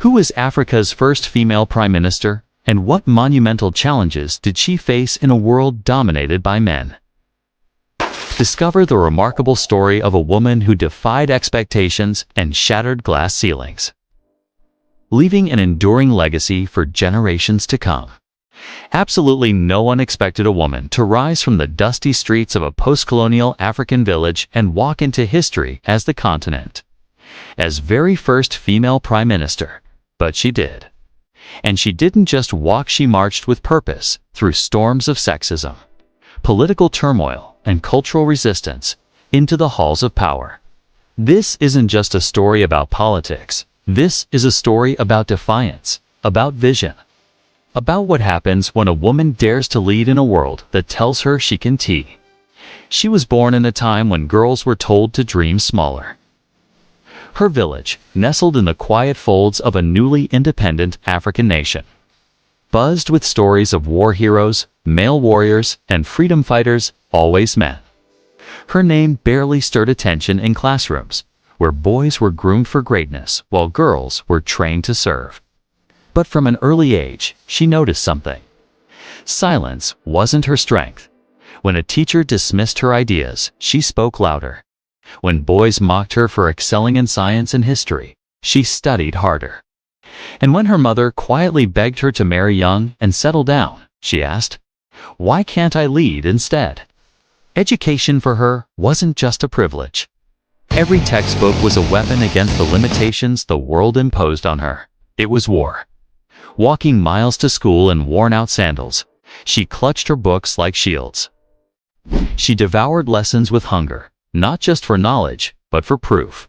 Who was Africa's first female prime minister, and what monumental challenges did she face in a world dominated by men? Discover the remarkable story of a woman who defied expectations and shattered glass ceilings, leaving an enduring legacy for generations to come. Absolutely no one expected a woman to rise from the dusty streets of a post-colonial African village and walk into history as the continent as very first female prime minister, but she did. And she didn't just walk, she marched with purpose through storms of sexism, political turmoil, and cultural resistance into the halls of power. This isn't just a story about politics. This is a story about defiance, about vision, about what happens when a woman dares to lead in a world that tells her she can tee. She was born in a time when girls were told to dream smaller. Her village, nestled in the quiet folds of a newly independent African nation, buzzed with stories of war heroes, male warriors, and freedom fighters, always men. Her name barely stirred attention in classrooms, where boys were groomed for greatness while girls were trained to serve. But from an early age, she noticed something. Silence wasn't her strength. When a teacher dismissed her ideas, she spoke louder. When boys mocked her for excelling in science and history, she studied harder. And when her mother quietly begged her to marry young and settle down, she asked, "Why can't I lead instead?" Education for her wasn't just a privilege. Every textbook was a weapon against the limitations the world imposed on her. It was war. Walking miles to school in worn-out sandals, she clutched her books like shields. She devoured lessons with hunger, not just for knowledge, but for proof.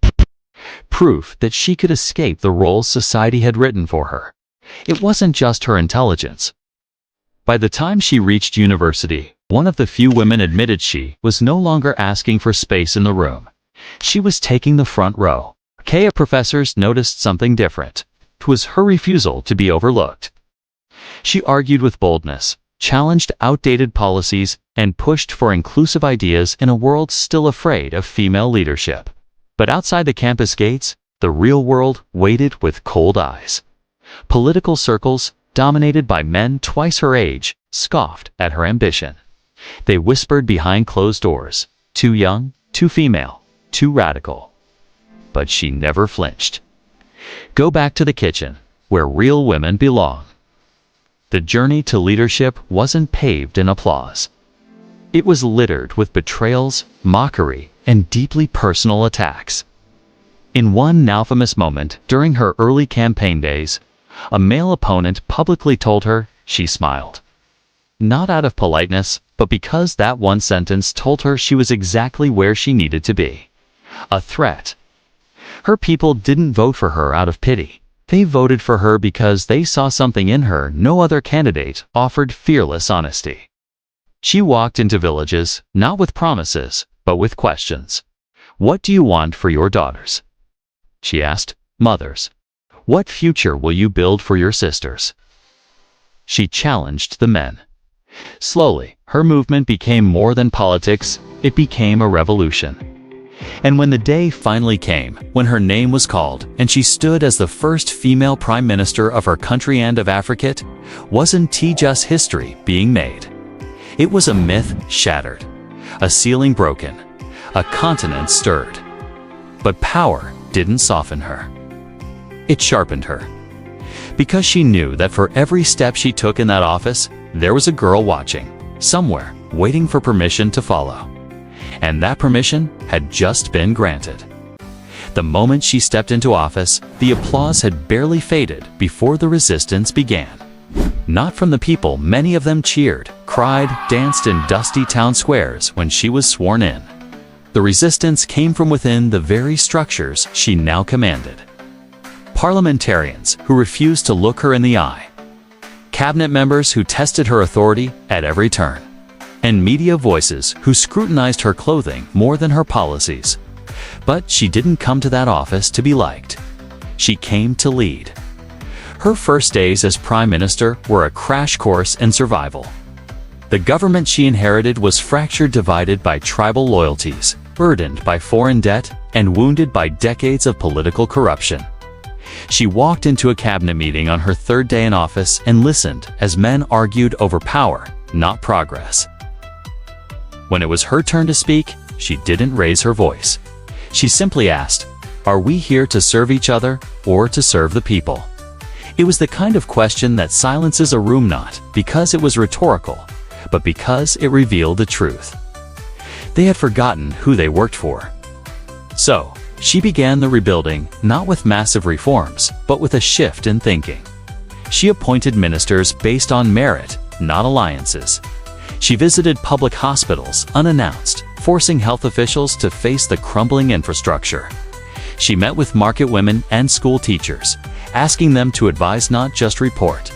Proof that she could escape the roles society had written for her. It wasn't just her intelligence. By the time she reached university, one of the few women admitted she was no longer asking for space in the room. She was taking the front row. Kaya professors noticed something different. It was her refusal to be overlooked. She argued with boldness, challenged outdated policies, and pushed for inclusive ideas in a world still afraid of female leadership. But outside the campus gates, the real world waited with cold eyes. Political circles, dominated by men twice her age, scoffed at her ambition. They whispered behind closed doors, "Too young, too female, too radical." But she never flinched. Go back to the kitchen, where real women belong. The journey to leadership wasn't paved in applause. It was littered with betrayals, mockery, and deeply personal attacks. In one now famous moment during her early campaign days, a male opponent publicly told her she smiled. Not out of politeness, but because that one sentence told her she was exactly where she needed to be. A threat. Her people didn't vote for her out of pity. They voted for her because they saw something in her no other candidate offered: fearless honesty. She walked into villages, not with promises, but with questions. "What do you want for your daughters?" she asked. "Mothers, what future will you build for your sisters?" She challenged the men. Slowly, her movement became more than politics. It became a revolution. And when the day finally came, when her name was called, and she stood as the first female prime minister of her country and of Africa, wasn't just history being made. It was a myth shattered, a ceiling broken, a continent stirred. But power didn't soften her. It sharpened her. Because she knew that for every step she took in that office, there was a girl watching, somewhere, waiting for permission to follow. And that permission had just been granted. The moment she stepped into office, the applause had barely faded before the resistance began. Not from the people. Many of them cheered, cried, danced in dusty town squares when she was sworn in. The resistance came from within the very structures she now commanded. Parliamentarians who refused to look her in the eye. Cabinet members who tested her authority at every turn. And media voices who scrutinized her clothing more than her policies. But she didn't come to that office to be liked. She came to lead. Her first days as prime minister were a crash course in survival. The government she inherited was fractured, divided by tribal loyalties, burdened by foreign debt, and wounded by decades of political corruption. She walked into a cabinet meeting on her third day in office and listened as men argued over power, not progress. When it was her turn to speak, she didn't raise her voice. She simply asked, "Are we here to serve each other or to serve the people?" It was the kind of question that silences a room not because it was rhetorical, but because it revealed the truth. They had forgotten who they worked for. So, she began the rebuilding not with massive reforms, but with a shift in thinking. She appointed ministers based on merit, not alliances. She visited public hospitals unannounced, forcing health officials to face the crumbling infrastructure. She met with market women and school teachers, asking them to advise not just report.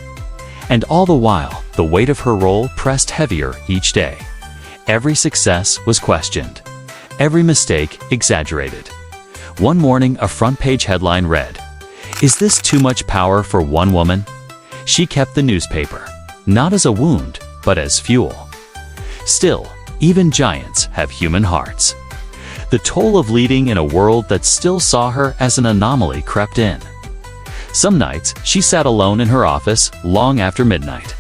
And all the while, the weight of her role pressed heavier each day. Every success was questioned. Every mistake exaggerated. One morning, a front-page headline read, "Is this too much power for one woman?" She kept the newspaper, not as a wound, but as fuel. Still, even giants have human hearts. The toll of leading in a world that still saw her as an anomaly crept in. Some nights, she sat alone in her office long after midnight,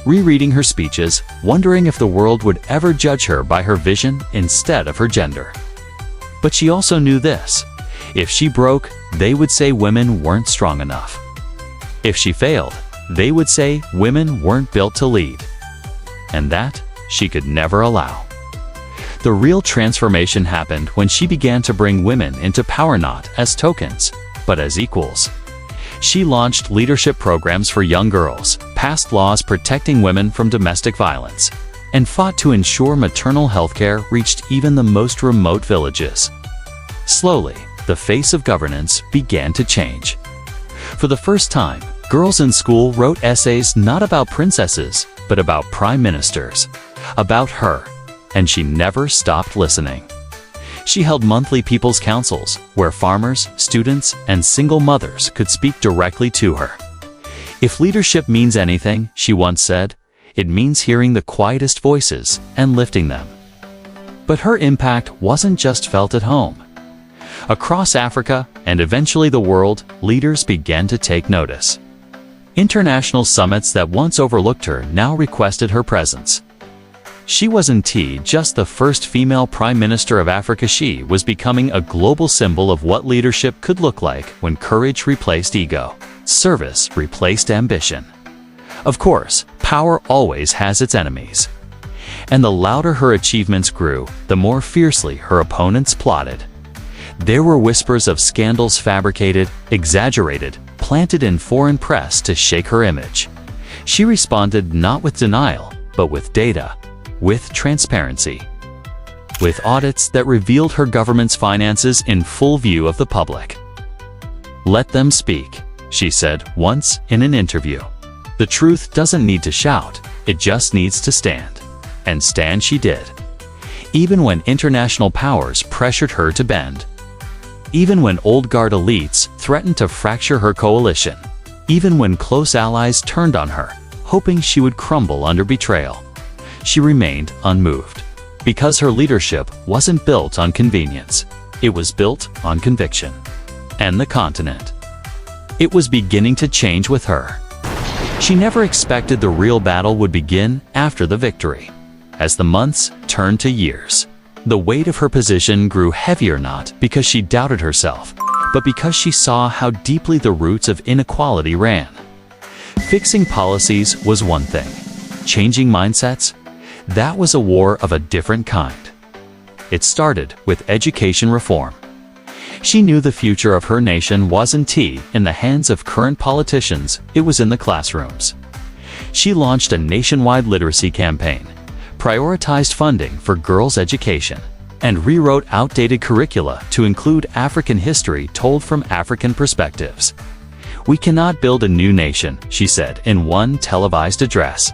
rereading her speeches, wondering if the world would ever judge her by her vision instead of her gender. But she also knew this: if she broke, they would say women weren't strong enough. If she failed, they would say women weren't built to lead. And that she could never allow. The real transformation happened when she began to bring women into power not as tokens, but as equals. She launched leadership programs for young girls, passed laws protecting women from domestic violence, and fought to ensure maternal health care reached even the most remote villages. Slowly, the face of governance began to change. For the first time, girls in school wrote essays not about princesses, but about prime ministers, about her, and she never stopped listening. She held monthly people's councils, where farmers, students, and single mothers could speak directly to her. "If leadership means anything," she once said, "it means hearing the quietest voices and lifting them." But her impact wasn't just felt at home. Across Africa, and eventually the world, leaders began to take notice. International summits that once overlooked her now requested her presence. She wasn't just the first female prime minister of Africa. She was becoming a global symbol of what leadership could look like when courage replaced ego, service replaced ambition. Of course, power always has its enemies. And the louder her achievements grew, the more fiercely her opponents plotted. There were whispers of scandals fabricated, exaggerated, planted in foreign press to shake her image. She responded not with denial, but with data, with transparency, with audits that revealed her government's finances in full view of the public. "Let them speak," she said once in an interview. "The truth doesn't need to shout, it just needs to stand." And stand she did. Even when international powers pressured her to bend. Even when old guard elites threatened to fracture her coalition. Even when close allies turned on her, hoping she would crumble under betrayal. She remained unmoved. Because her leadership wasn't built on convenience. It was built on conviction. And the continent. It was beginning to change with her. She never expected the real battle would begin after the victory. As the months turned to years, the weight of her position grew heavier not because she doubted herself, but because she saw how deeply the roots of inequality ran. Fixing policies was one thing. Changing mindsets? That was a war of a different kind. It started with education reform. She knew the future of her nation wasn't in the hands of current politicians, it was in the classrooms. She launched a nationwide literacy campaign, prioritized funding for girls' education, and rewrote outdated curricula to include African history told from African perspectives. "We cannot build a new nation," she said in one televised address,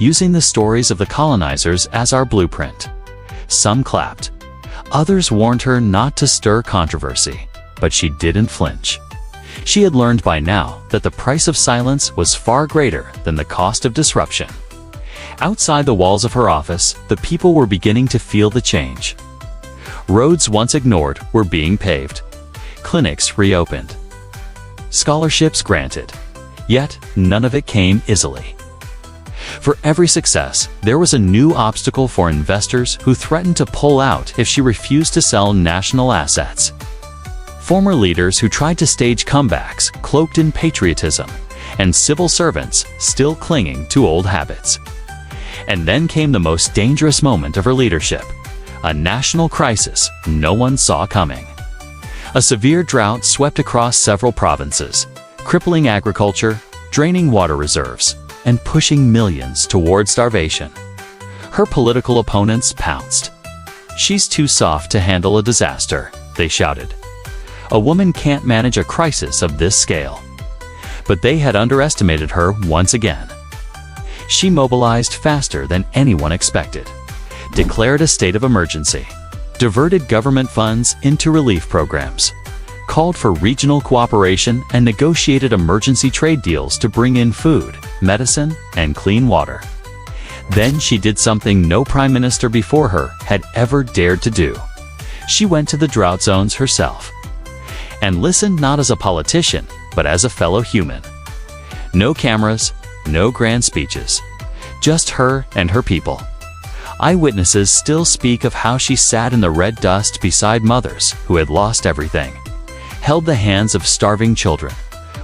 "using the stories of the colonizers as our blueprint." Some clapped. Others warned her not to stir controversy, but she didn't flinch. She had learned by now that the price of silence was far greater than the cost of disruption. Outside the walls of her office, the people were beginning to feel the change. Roads once ignored were being paved. Clinics reopened. scholarships granted. Yet, none of it came easily. For every success, there was a new obstacle for investors who threatened to pull out if she refused to sell national assets. Former leaders who tried to stage comebacks cloaked in patriotism, and civil servants still clinging to old habits. And then came the most dangerous moment of her leadership, a national crisis no one saw coming. A severe drought swept across several provinces, crippling agriculture, draining water reserves, and pushing millions toward starvation. Her political opponents pounced. "She's too soft to handle a disaster," they shouted. "A woman can't manage a crisis of this scale." But they had underestimated her once again. She mobilized faster than anyone expected, declared a state of emergency, diverted government funds into relief programs, called for regional cooperation, and negotiated emergency trade deals to bring in food, medicine, and clean water. Then she did something no prime minister before her had ever dared to do. She went to the drought zones herself, and listened not as a politician, but as a fellow human. No cameras, no grand speeches, just her and her people. Eyewitnesses still speak of how she sat in the red dust beside mothers who had lost everything, held the hands of starving children.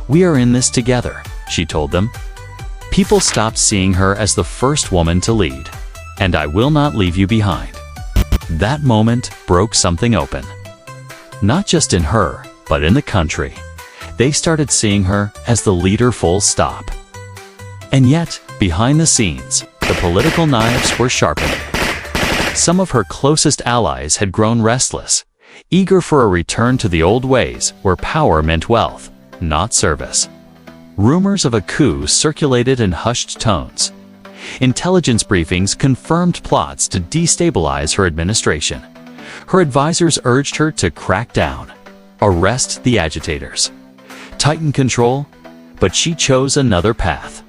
"We are in this together," she told them. People stopped seeing her as the first woman to lead, and "I will not leave you behind." That moment broke something open. Not just in her, but in the country. They started seeing her as the leader, full stop. And yet, behind the scenes, the political knives were sharpening. Some of her closest allies had grown restless, eager for a return to the old ways where power meant wealth, not service. Rumors of a coup circulated in hushed tones. Intelligence briefings confirmed plots to destabilize her administration. Her advisors urged her to crack down, arrest the agitators, tighten control, but she chose another path.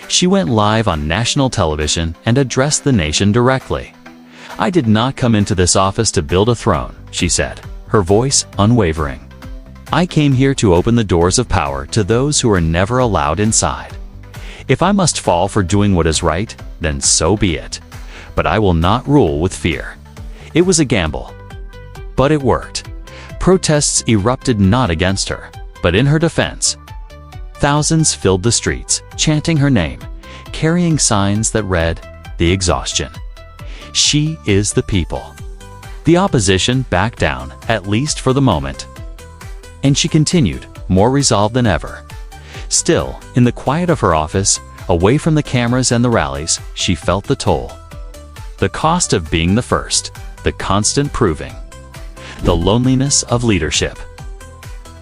She went live on national television and addressed the nation directly. "I did not come into this office to build a throne," she said, her voice unwavering. "I came here to open the doors of power to those who are never allowed inside. If I must fall for doing what is right, then so be it. But I will not rule with fear." It was a gamble, but it worked. Protests erupted not against her, but in her defense. Thousands filled the streets, chanting her name, carrying signs that read, "The exhaustion. She is the people." The opposition backed down, at least for the moment. And she continued, more resolved than ever. Still, in the quiet of her office, away from the cameras and the rallies, she felt the toll. The cost of being the first, the constant proving, the loneliness of leadership.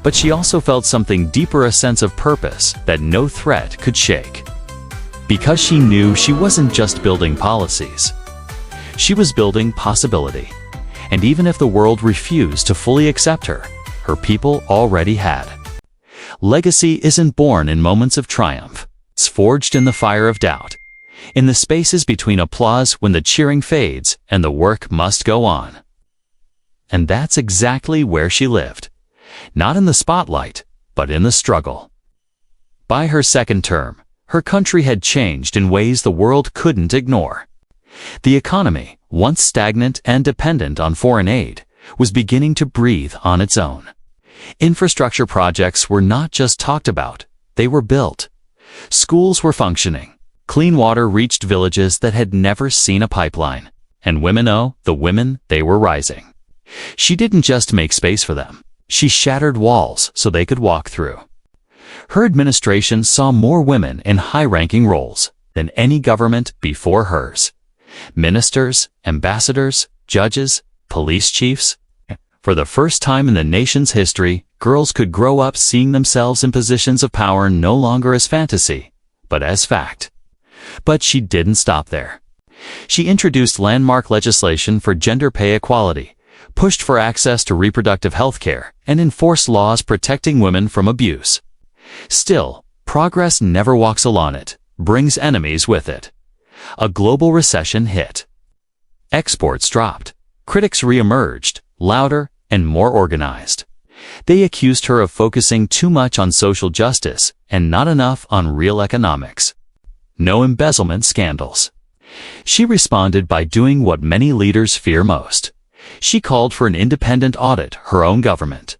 But she also felt something deeper, a sense of purpose that no threat could shake. Because she knew she wasn't just building policies. She was building possibility. And even if the world refused to fully accept her, her people already had. Legacy isn't born in moments of triumph. It's forged in the fire of doubt, in the spaces between applause when the cheering fades and the work must go on. And that's exactly where she lived. Not in the spotlight, but in the struggle. By her second term, her country had changed in ways the world couldn't ignore. The economy, once stagnant and dependent on foreign aid, was beginning to breathe on its own. Infrastructure projects were not just talked about, they were built. Schools were functioning. Clean water reached villages that had never seen a pipeline. And women, oh, the women, they were rising. She didn't just make space for them. She shattered walls so they could walk through. Her administration saw more women in high-ranking roles than any government before hers. Ministers, ambassadors, judges, police chiefs. For the first time in the nation's history, girls could grow up seeing themselves in positions of power no longer as fantasy, but as fact. But she didn't stop there. She introduced landmark legislation for gender pay equality, pushed for access to reproductive health care, and enforced laws protecting women from abuse. Still, progress never walks alone. It brings enemies with it. A global recession hit. Exports dropped. Critics re-emerged, louder and more organized. They accused her of focusing too much on social justice and not enough on real economics. No embezzlement scandals. She responded by doing what many leaders fear most. She called for an independent audit of her own government.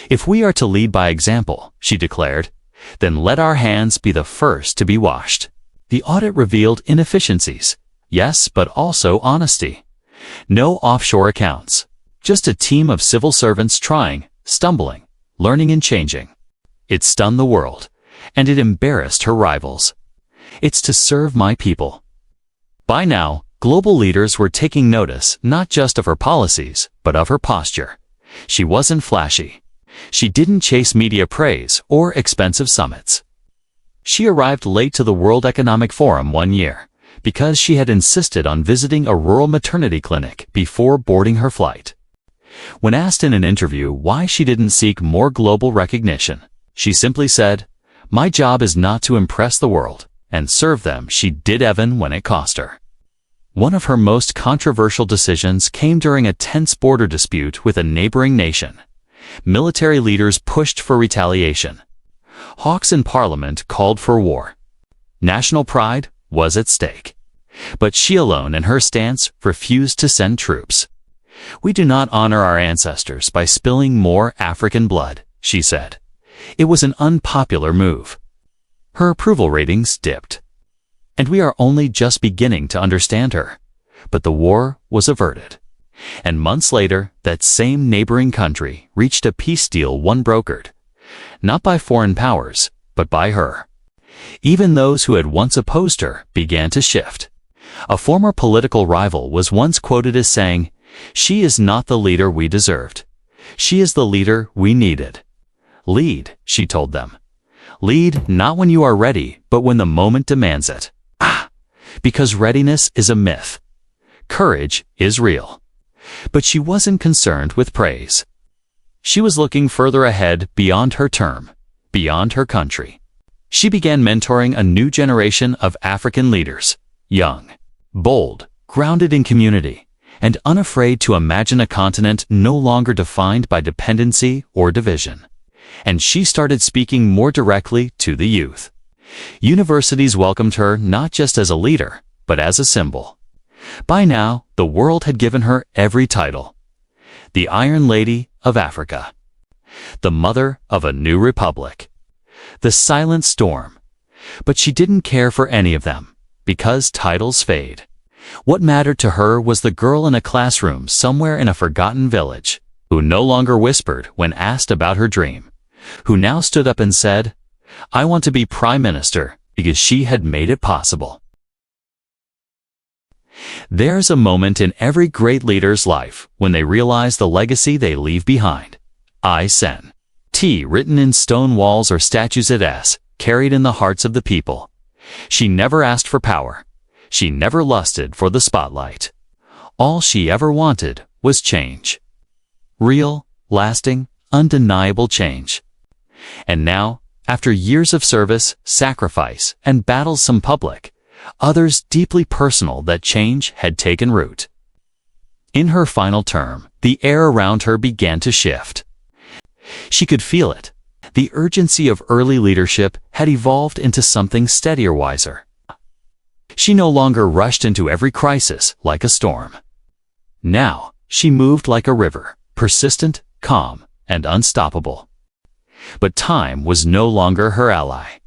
"If we are to lead by example," she declared, "then let our hands be the first to be washed." The audit revealed inefficiencies, yes, but also honesty. No offshore accounts. Just a team of civil servants trying, stumbling, learning and changing. It stunned the world, and it embarrassed her rivals. "It's to serve my people." By now, global leaders were taking notice not just of her policies, but of her posture. She wasn't flashy. She didn't chase media praise or expensive summits. She arrived late to the World Economic Forum one year because she had insisted on visiting a rural maternity clinic before boarding her flight. When asked in an interview why she didn't seek more global recognition, she simply said, "My job is not to impress the world," and serve them she did even when it cost her. One of her most controversial decisions came during a tense border dispute with a neighboring nation. Military leaders pushed for retaliation. Hawks in Parliament called for war. National pride was at stake. But she alone in her stance refused to send troops. "We do not honor our ancestors by spilling more African blood," she said. It was an unpopular move. Her approval ratings dipped. And we are only just beginning to understand her. But the war was averted. And months later, that same neighboring country reached a peace deal one brokered. Not by foreign powers, but by her. Even those who had once opposed her began to shift. A former political rival was once quoted as saying, "She is not the leader we deserved. She is the leader we needed." Lead, she told them. Lead not when you are ready, but when the moment demands it. Because readiness is a myth. Courage is real. But she wasn't concerned with praise. She was looking further ahead beyond her term, beyond her country. She began mentoring a new generation of African leaders, young, bold, grounded in community, and unafraid to imagine a continent no longer defined by dependency or division. And she started speaking more directly to the youth. Universities welcomed her not just as a leader, but as a symbol. By now, the world had given her every title. The Iron Lady of Africa. The Mother of a New Republic. The Silent Storm. But she didn't care for any of them, because titles fade. What mattered to her was the girl in a classroom somewhere in a forgotten village, who no longer whispered when asked about her dream, who now stood up and said, "I want to be Prime Minister," because she had made it possible. There's a moment in every great leader's life when they realize the legacy they leave behind. I Sen. T written in stone walls or statues at S, carried in the hearts of the people. She never asked for power. She never lusted for the spotlight. All she ever wanted was change. Real, lasting, undeniable change. And now, after years of service, sacrifice, and battles, some public, others deeply personal, that change had taken root. In her final term, the air around her began to shift. She could feel it. The urgency of early leadership had evolved into something steadier, wiser. She no longer rushed into every crisis like a storm. Now, she moved like a river, persistent, calm, and unstoppable. But time was no longer her ally.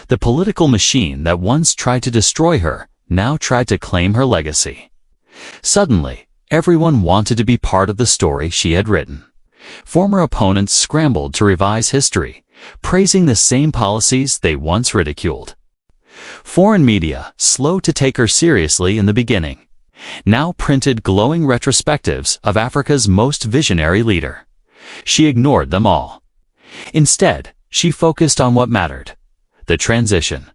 The political machine that once tried to destroy her now tried to claim her legacy. Suddenly, everyone wanted to be part of the story she had written. Former opponents scrambled to revise history, praising the same policies they once ridiculed. Foreign media, slow to take her seriously in the beginning, now printed glowing retrospectives of Africa's most visionary leader. She ignored them all. Instead, she focused on what mattered: the transition.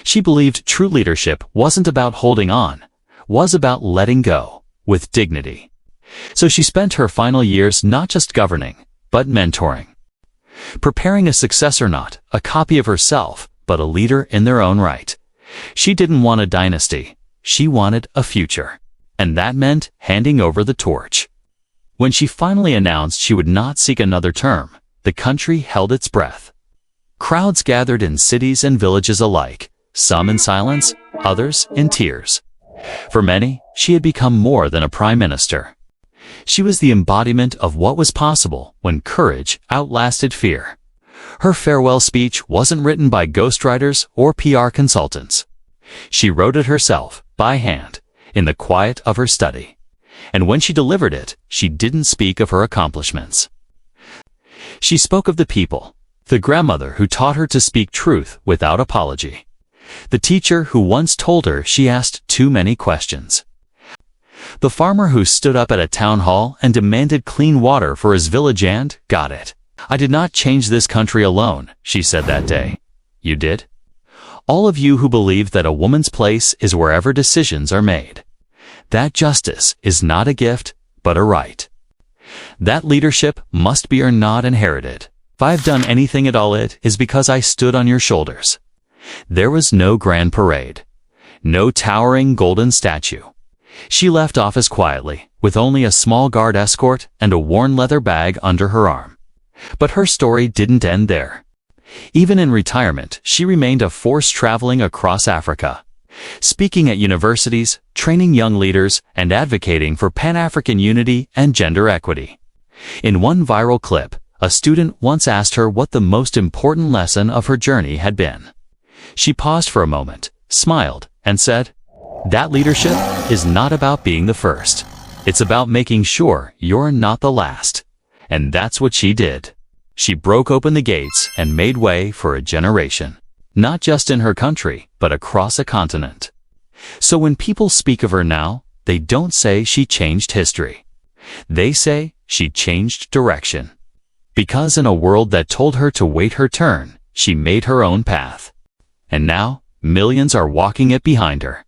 She believed true leadership wasn't about holding on, was about letting go, with dignity. So she spent her final years not just governing, but mentoring. Preparing a successor, not a copy of herself, but a leader in their own right. She didn't want a dynasty, she wanted a future. And that meant handing over the torch. When she finally announced she would not seek another term, the country held its breath. Crowds gathered in cities and villages alike, some in silence, others in tears. For many, she had become more than a prime minister. She was the embodiment of what was possible when courage outlasted fear. Her farewell speech wasn't written by ghostwriters or PR consultants. She wrote it herself, by hand, in the quiet of her study. And when she delivered it, she didn't speak of her accomplishments. She spoke of the people, the grandmother who taught her to speak truth without apology, the teacher who once told her she asked too many questions, the farmer who stood up at a town hall and demanded clean water for his village and got it. "I did not change this country alone," she said that day. "You did? All of you who believe that a woman's place is wherever decisions are made. That justice is not a gift, but a right. That leadership must be earned, not inherited. If I've done anything at all, it is because I stood on your shoulders." There was no grand parade, no towering golden statue. She left office quietly, with only a small guard escort and a worn leather bag under her arm. But her story didn't end there. Even in retirement, she remained a force traveling across Africa, speaking at universities, training young leaders, and advocating for Pan-African unity and gender equity. In one viral clip, a student once asked her what the most important lesson of her journey had been. She paused for a moment, smiled, and said, "That leadership is not about being the first. It's about making sure you're not the last." And that's what she did. She broke open the gates and made way for a generation, not just in her country, but across a continent. So when people speak of her now, they don't say she changed history. They say she changed direction. Because in a world that told her to wait her turn, she made her own path. And now, millions are walking it behind her.